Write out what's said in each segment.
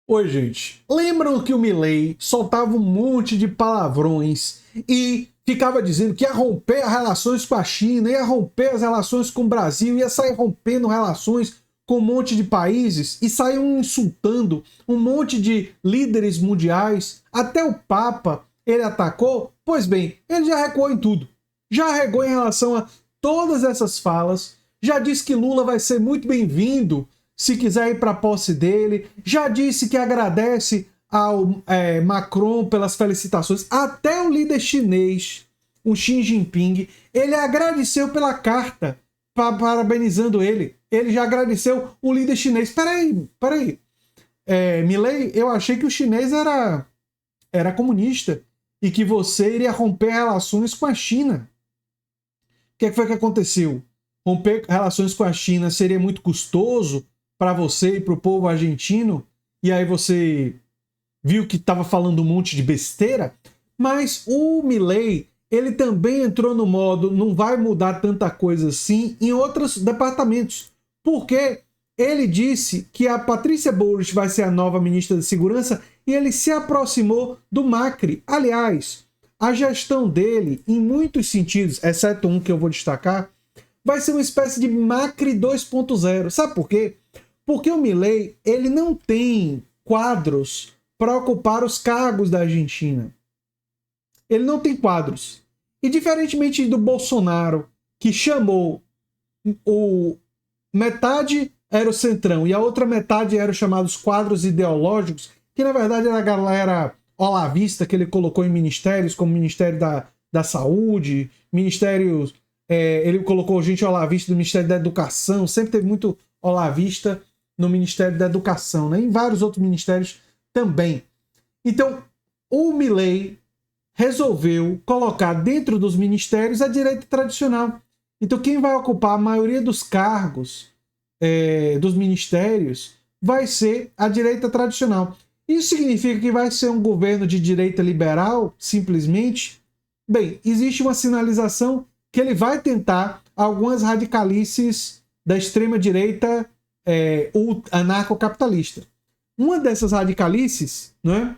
Oi, gente. Lembram que o Milei soltava um monte de palavrões e ficava dizendo que ia romper as relações com a China, ia romper as relações com o Brasil, ia sair rompendo relações com um monte de países e saiam insultando um monte de líderes mundiais, até o Papa ele atacou? Pois bem, ele já recuou em tudo. Já regou em relação a todas essas falas, já disse que Lula vai ser muito bem-vindo se quiser ir para a posse dele, já disse que agradece ao Macron pelas felicitações, até o líder chinês, o Xi Jinping, ele agradeceu pela carta, parabenizando ele. Ele já agradeceu o líder chinês. Peraí. Milei, eu achei que o chinês era comunista e que você iria romper relações com a China. O que foi que aconteceu? Romper relações com a China seria muito custoso para você e para o povo argentino, e aí você viu que estava falando um monte de besteira, mas o Milei, ele também entrou no modo não vai mudar tanta coisa assim em outros departamentos, porque ele disse que a Patrícia Bullrich vai ser a nova ministra da Segurança e ele se aproximou do Macri. Aliás, a gestão dele, em muitos sentidos, exceto um que eu vou destacar, vai ser uma espécie de Macri 2.0. Sabe por quê? Porque o Milei, ele não tem quadros para ocupar os cargos da Argentina. Ele não tem quadros. E diferentemente do Bolsonaro, que chamou metade era o Centrão e a outra metade eram chamados quadros ideológicos, que na verdade era a galera olavista que ele colocou em ministérios, como Ministério da Saúde, ministérios... ele colocou gente olavista do Ministério da Educação, sempre teve muito olavista no Ministério da Educação, né? Em vários outros ministérios também. Então, o Milei resolveu colocar dentro dos ministérios a direita tradicional. Então, quem vai ocupar a maioria dos cargos dos ministérios vai ser a direita tradicional. Isso significa que vai ser um governo de direita liberal, simplesmente? Bem, existe uma sinalização que ele vai tentar algumas radicalices da extrema-direita anarcocapitalista. Uma dessas radicalices, né,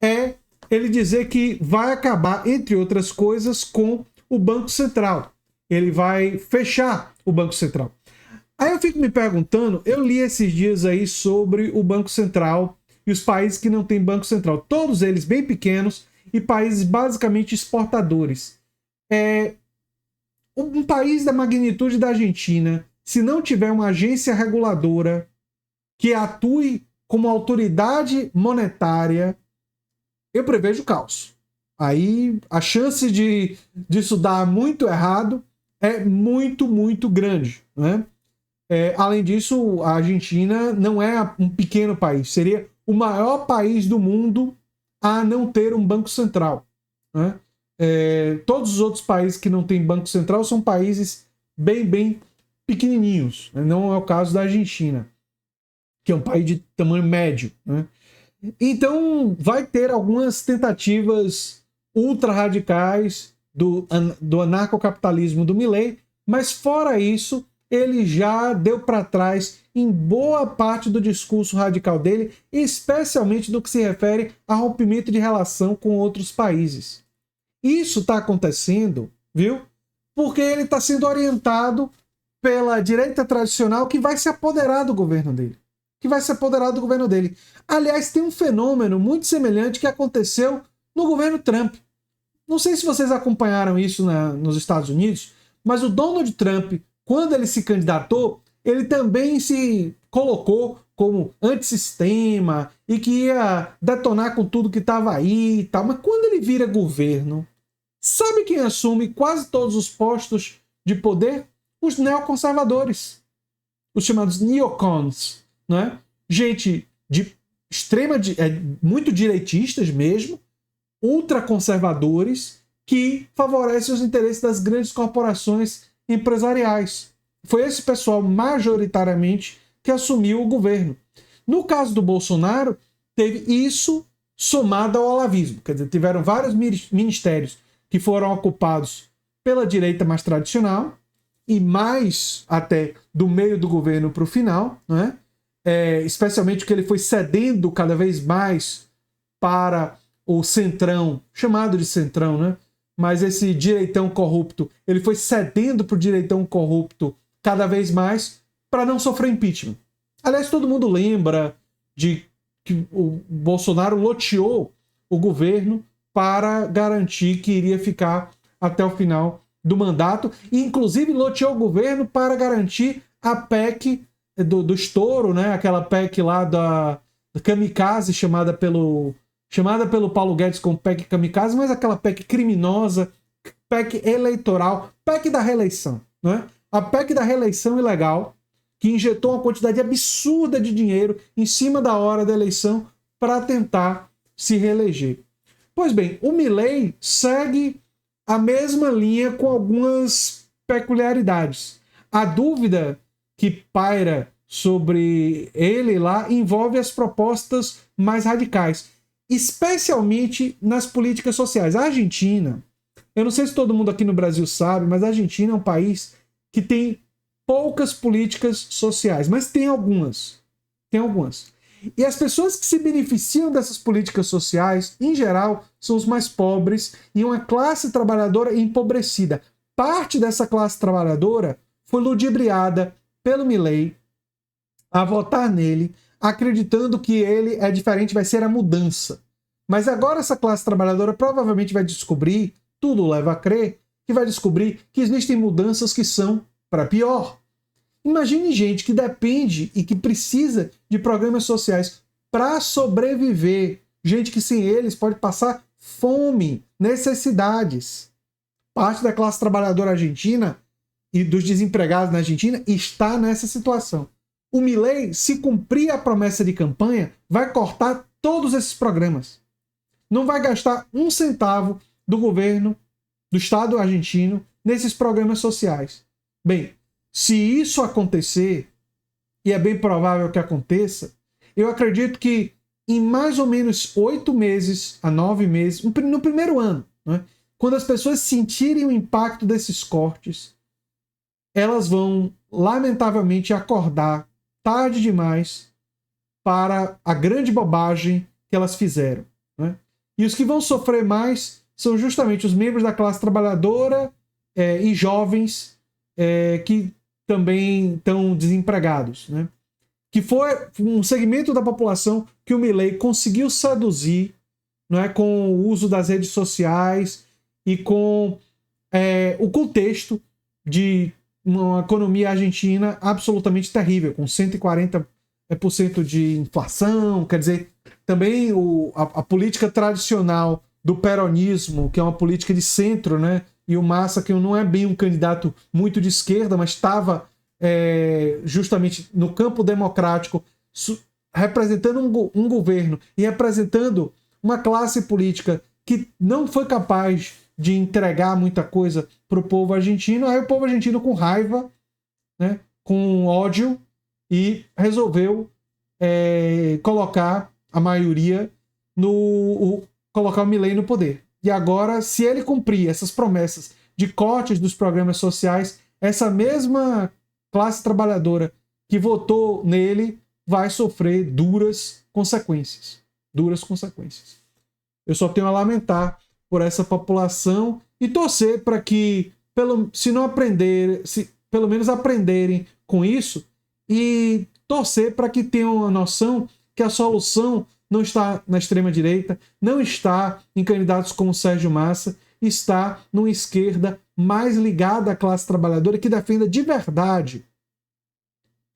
é ele dizer que vai acabar, entre outras coisas, com o Banco Central. Ele vai fechar o Banco Central. Aí eu fico me perguntando, eu li esses dias aí sobre o Banco Central e os países que não têm Banco Central. Todos eles bem pequenos e países basicamente exportadores. Um país da magnitude da Argentina, se não tiver uma agência reguladora que atue como autoridade monetária, eu prevejo caos. Aí a chance disso dar muito errado é muito, muito grande, né? Além disso, a Argentina não é um pequeno país, seria o maior país do mundo a não ter um banco central, né? Todos os outros países que não têm banco central são países bem, bem pequenininhos, né? Não é o caso da Argentina, que é um país de tamanho médio, né? Então, vai ter algumas tentativas ultra-radicais do anarcocapitalismo do Milei, mas fora isso, ele já deu para trás em boa parte do discurso radical dele, especialmente no que se refere a rompimento de relação com outros países. Isso está acontecendo, viu? Porque ele está sendo orientado pela direita tradicional que vai se apoderar do governo dele. Aliás, tem um fenômeno muito semelhante que aconteceu no governo Trump. Não sei se vocês acompanharam isso nos Estados Unidos, mas o Donald Trump, quando ele se candidatou, ele também se colocou como antissistema e que ia detonar com tudo que estava aí e tal. Mas quando ele vira governo, sabe quem assume quase todos os postos de poder? Os neoconservadores, os chamados neocons, né? Gente de muito direitistas mesmo, ultraconservadores, que favorecem os interesses das grandes corporações empresariais. Foi esse pessoal majoritariamente que assumiu o governo. No caso do Bolsonaro, teve isso somado ao olavismo. Quer dizer, tiveram vários ministérios que foram ocupados pela direita mais tradicional e mais até do meio do governo para o final, né? especialmente que ele foi cedendo cada vez mais para o centrão, chamado de centrão, né? Mas esse direitão corrupto, ele foi cedendo para o direitão corrupto cada vez mais para não sofrer impeachment. Aliás, todo mundo lembra de que o Bolsonaro loteou o governo para garantir que iria ficar até o final do mandato, e inclusive loteou o governo para garantir a PEC do estouro, né? Aquela PEC lá da Kamikaze, chamada pelo Paulo Guedes como PEC Kamikaze, mas aquela PEC criminosa, PEC eleitoral, PEC da reeleição, né? A PEC da reeleição ilegal, que injetou uma quantidade absurda de dinheiro em cima da hora da eleição para tentar se reeleger. Pois bem, o Milei segue a mesma linha com algumas peculiaridades. A dúvida que paira sobre ele lá envolve as propostas mais radicais, especialmente nas políticas sociais. A Argentina, eu não sei se todo mundo aqui no Brasil sabe, mas a Argentina é um país que tem poucas políticas sociais, mas tem algumas. Tem algumas. E as pessoas que se beneficiam dessas políticas sociais, em geral, são os mais pobres e uma classe trabalhadora empobrecida. Parte dessa classe trabalhadora foi ludibriada pelo Milei a votar nele, acreditando que ele é diferente, vai ser a mudança. Mas agora essa classe trabalhadora provavelmente vai descobrir, tudo leva a crer, que vai descobrir que existem mudanças que são para pior. Imagine gente que depende e que precisa de programas sociais para sobreviver. Gente que sem eles pode passar fome, necessidades. Parte da classe trabalhadora argentina e dos desempregados na Argentina está nessa situação. O Milei, se cumprir a promessa de campanha, vai cortar todos esses programas. Não vai gastar um centavo do governo, do Estado argentino, nesses programas sociais. Bem, se isso acontecer, e é bem provável que aconteça, eu acredito que em mais ou menos 8 meses a 9 meses, no primeiro ano, né, quando as pessoas sentirem o impacto desses cortes, elas vão, lamentavelmente, acordar tarde demais para a grande bobagem que elas fizeram, né? E os que vão sofrer mais são justamente os membros da classe trabalhadora e jovens que também estão desempregados, né? Que foi um segmento da população que o Milei conseguiu seduzir, né, com o uso das redes sociais e com o contexto de uma economia argentina absolutamente terrível, com 140% de inflação. Quer dizer, também a política tradicional do peronismo, que é uma política de centro, né? E o Massa, que não é bem um candidato muito de esquerda, mas estava justamente no campo democrático, representando um governo e representando uma classe política que não foi capaz de entregar muita coisa para o povo argentino. Aí o povo argentino, com raiva, né, com ódio, e resolveu colocar a maioria colocar o Milei no poder. E agora, se ele cumprir essas promessas de cortes dos programas sociais, essa mesma classe trabalhadora que votou nele vai sofrer duras consequências. Duras consequências. Eu só tenho a lamentar por essa população e torcer para que, pelo menos aprenderem com isso, e torcer para que tenham a noção que a solução não está na extrema-direita, não está em candidatos como Sérgio Massa, está numa esquerda mais ligada à classe trabalhadora, que defenda de verdade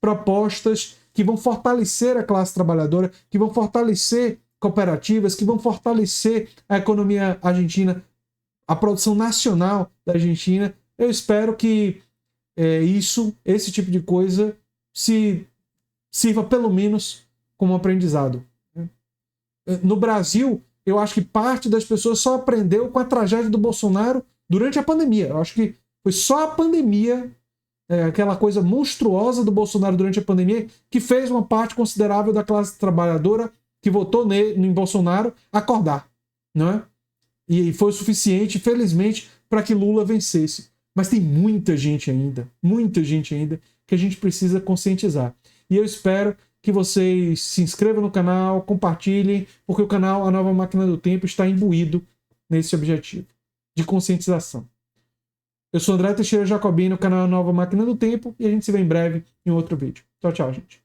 propostas que vão fortalecer a classe trabalhadora, que vão fortalecer cooperativas, que vão fortalecer a economia argentina, a produção nacional da Argentina. Eu espero que esse tipo de coisa sirva pelo menos como aprendizado. No Brasil, eu acho que parte das pessoas só aprendeu com a tragédia do Bolsonaro durante a pandemia. Eu acho que foi só a pandemia, aquela coisa monstruosa do Bolsonaro durante a pandemia, que fez uma parte considerável da classe trabalhadora que votou em Bolsonaro acordar, não é? E foi o suficiente, felizmente, para que Lula vencesse. Mas tem muita gente ainda que a gente precisa conscientizar. E eu espero que vocês se inscrevam no canal, compartilhem, porque o canal A Nova Máquina do Tempo está imbuído nesse objetivo de conscientização. Eu sou André Teixeira Jacobino, no canal A Nova Máquina do Tempo, e a gente se vê em breve em outro vídeo. Tchau, tchau, gente.